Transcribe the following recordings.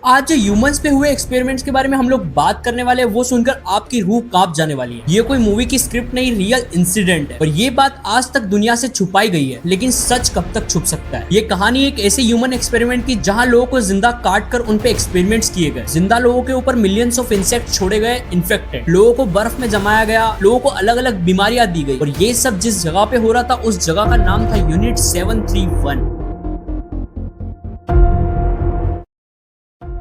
आज जो ह्यूमंस पे हुए एक्सपेरिमेंट्स के बारे में हम लोग बात करने वाले हैं, वो सुनकर आपकी रूह कांप जाने वाली है। ये कोई मूवी की स्क्रिप्ट नहीं, रियल इंसिडेंट है। और ये बात आज तक दुनिया से छुपाई गई है, लेकिन सच कब तक छुप सकता है। ये कहानी एक ऐसे ह्यूमन एक्सपेरिमेंट की जहां लोगों को जिंदा काट कर उन पे एक्सपेरिमेंट्स किए गए। जिंदा लोगों के ऊपर मिलियंस ऑफ इंसेक्ट छोड़े गए, इन्फेक्टेड लोगों को बर्फ में जमाया गया, लोगों को अलग अलग बीमारियां दी गई। और ये सब जिस जगह पे हो रहा था, उस जगह का नाम था यूनिट 731।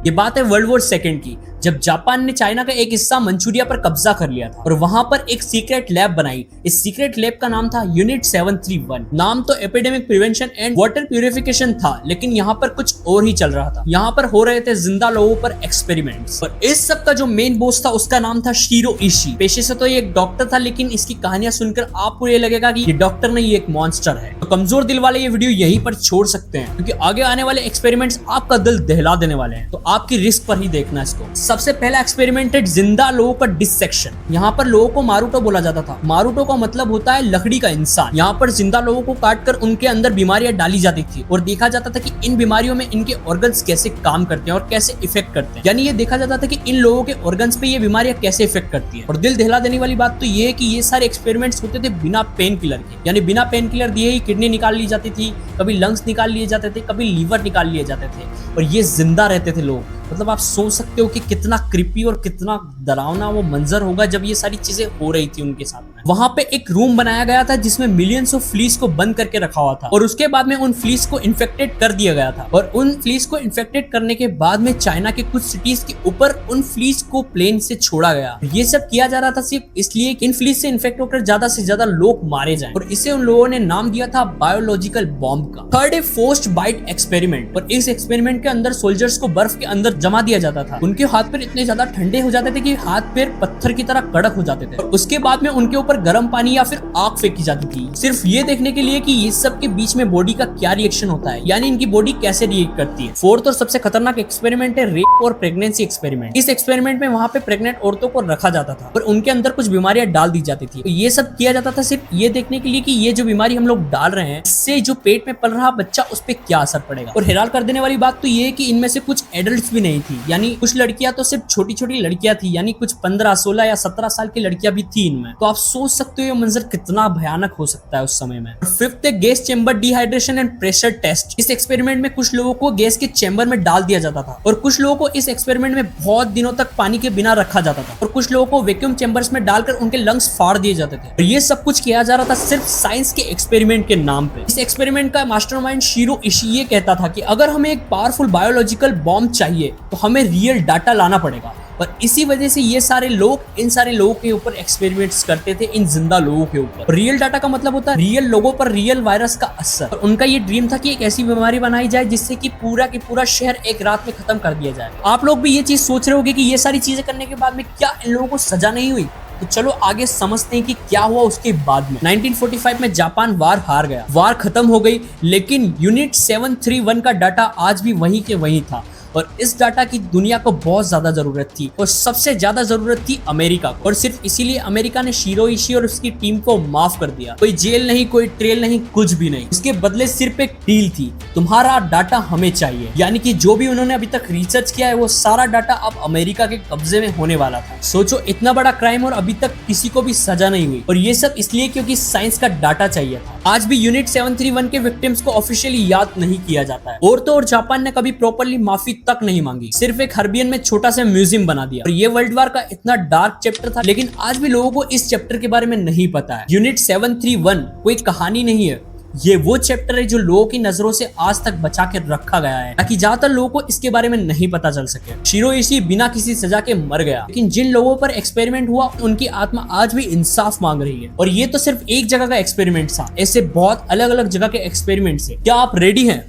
ये बात है वर्ल्ड वॉर सेकेंड की, जब जापान ने चाइना का एक हिस्सा मंचूरिया पर कब्जा कर लिया था और वहां पर एक सीक्रेट लैब बनाई। इस सीक्रेट लैब का नाम था यूनिट 731। नाम तो epidemic prevention and water purification था, लेकिन यहाँ पर कुछ और ही चल रहा था। यहाँ पर हो रहे थे जिंदा लोगों पर एक्सपेरिमेंट्स। और इस सब का जो मेन बॉस था, उसका नाम था शिरो इशी। पेशे से तो ये एक डॉक्टर था, लेकिन इसकी कहानियां सुनकर आपको ये लगेगा कि ये डॉक्टर नहीं, ये एक मॉन्स्टर है। तो कमजोर दिल वाले ये वीडियो यहीं पर छोड़ सकते हैं, क्योंकि आगे आने वाले एक्सपेरिमेंट्स आपका दिल दहला देने वाले हैं। तो आपकी रिस्क पर ही देखना इसको। सबसे पहला एक्सपेरिमेंट है जिंदा लोगों का डिसेक्शन। यहाँ पर लोगों को मारूटो बोला जाता था। मारूटो का मतलब होता है लकड़ी का इंसान। यहाँ पर जिंदा लोगों को काटकर उनके अंदर बीमारियां डाली जाती थी और देखा जाता था कि इन बीमारियों में इनके ऑर्गन्स कैसे काम करते हैं और कैसे इफेक्ट करते हैं। यानी ये देखा जाता था कि इन लोगों के ऑर्गन्स पे ये बीमारियां कैसे इफेक्ट करती है। और दिल दहला देने वाली बात तो ये है कि ये सारे एक्सपेरिमेंट्स होते थे बिना पेन किलर के। यानी बिना पेन किलर दिए ही किडनी निकाल ली जाती थी, कभी लंग्स निकाल लिए जाते थे, कभी लीवर निकाल लिए जाते थे, और ये जिंदा रहते थे लोग। मतलब आप सोच सकते हो कि कितना क्रिपी और कितना डरावना वो मंजर होगा जब ये सारी चीजें हो रही थी उनके साथ में। वहां पे एक रूम बनाया गया था जिसमें मिलियंस ऑफ फ्लीस को बंद करके रखा हुआ था, और उसके बाद में उन फ्लीस को इन्फेक्टेड कर दिया गया था। और उन फ्लीस को इन्फेक्टेड करने के बाद में चाइना के कुछ सिटीज के ऊपर उन फ्लीस को प्लेन से छोड़ा गया। ये सब किया जा रहा था सिर्फ इसलिए कि इन फ्लीस से इन्फेक्ट होकर ज्यादा से ज्यादा लोग मारे जाएं। और इसे उन लोगों ने नाम दिया था बायोलॉजिकल बॉम्ब का। थर्ड है फोर्स्ड बाइट एक्सपेरिमेंट। और इस एक्सपेरिमेंट के अंदर सोल्जर्स को बर्फ के अंदर जमा दिया जाता था। उनके हाथ पैर इतने ज्यादा ठंडे हो जाते थे कि हाथ पैर पत्थर की तरह कड़क हो जाते थे। और उसके बाद में उनके ऊपर गर्म पानी या फिर आग फेंकी जाती थी, सिर्फ ये देखने के लिए कि ये सब के बीच में बॉडी का क्या रिएक्शन होता है, यानी इनकी बॉडी कैसे रिएक्ट करती है। फोर्थ और सबसे खतरनाक एक्सपेरिमेंट है रेप और प्रेगनेंसी एक्सपेरिमेंट। इस एक्सपेरिमेंट में वहां पे प्रेग्नेंट औरतों को रखा जाता था और उनके अंदर कुछ बीमारियां डाल दी जाती थी। तो ये सब किया जाता था सिर्फ ये देखने के लिए कि ये जो बीमारी हम लोग डाल रहे हैं, इससे जो पेट में पल रहा बच्चा, उस पर क्या असर पड़ेगा। और हैरान कर देने वाली बात तो ये है कि इनमें से कुछ एडल्ट भी नहीं थी, यानी कुछ लड़कियां तो सिर्फ छोटी छोटी लड़कियां थी, यानी कुछ 15, 16 या 17 साल की लड़कियां भी थी इनमें। तो आप सोच सकते हो ये मंजर कितना भयानक हो सकता है उस समय में। फिफ्थ है gas chamber dehydration and pressure test. इस एक्सपेरिमेंट में कुछ लोगों को गैस के चेंबर में डाल दिया जाता था और कुछ लोगों को इस एक्सपेरिमेंट में बहुत दिनों तक पानी के बिना रखा जाता था और कुछ लोगों को वैक्यूम चेंबर्स में डालकर उनके लंग्स फाड़ दिए जाते थे। और ये सब कुछ किया जा रहा था सिर्फ साइंस के एक्सपेरिमेंट के नाम पे। इस एक्सपेरिमेंट का मास्टरमाइंड शिरो इशी ये कहता था कि अगर हमें एक पावरफुल बायोलॉजिकल बॉम्ब चाहिए तो हमें रियल डाटा लाना पड़ेगा। और इसी वजह से ये सारे लोग इन सारे लोगों के ऊपर एक्सपेरिमेंट्स करते थे, इन जिंदा लोगों के ऊपर। रियल डाटा का मतलब होता है रियल लोगों पर रियल वायरस का असर। और उनका ये ड्रीम था कि एक ऐसी बीमारी बनाई जाए जिससे कि पूरा की पूरा शहर एक रात में खत्म कर दिया जाए। आप लोग भी ये चीज सोच रहे होंगे कि ये सारी चीजें करने के बाद में क्या इन लोगों को सजा नहीं हुई। तो चलो आगे समझते हैं कि क्या हुआ उसके बाद में। 1945 में जापान वार हार गया, वार खत्म हो गई, लेकिन यूनिट 731 का डाटा आज भी वहीं के वहीं था। और इस डाटा की दुनिया को बहुत ज्यादा जरूरत थी, और सबसे ज्यादा जरूरत थी अमेरिका को। और सिर्फ इसीलिए अमेरिका ने शिरो इशी और उसकी टीम को माफ कर दिया। कोई जेल नहीं, कोई ट्रेल नहीं, कुछ भी नहीं। इसके बदले सिर्फ एक डील थी, तुम्हारा डाटा हमें चाहिए। यानी कि जो भी उन्होंने अभी तक रिसर्च किया है, वो सारा डाटा अब अमेरिका के कब्जे में होने वाला था। सोचो, इतना बड़ा क्राइम और अभी तक किसी को भी सजा नहीं हुई। और ये सब इसलिए क्योंकि साइंस का डाटा चाहिए था। आज भी यूनिट 731 के विक्टिम्स को ऑफिशियली याद नहीं किया जाता है। और तो और जापान ने कभी प्रॉपर्ली माफी तक नहीं मांगी, सिर्फ एक हर्बियन में छोटा सा म्यूजियम बना दिया। और ये वर्ल्ड वार का इतना डार्क चैप्टर था, लेकिन आज भी लोगों को इस चैप्टर के बारे में नहीं पता है। यूनिट 731 कोई कहानी नहीं है, ये वो चैप्टर है जो लोगों की नजरों से आज तक बचा के रखा गया है, ताकि ज्यादातर लोगों को इसके बारे में नहीं पता चल सके। शिरो इशी बिना किसी सजा के मर गया, लेकिन जिन लोगों पर एक्सपेरिमेंट हुआ उनकी आत्मा आज भी इंसाफ मांग रही है। और ये तो सिर्फ एक जगह का एक्सपेरिमेंट था, ऐसे बहुत अलग अलग जगह के एक्सपेरिमेंट है। क्या आप रेडी हैं?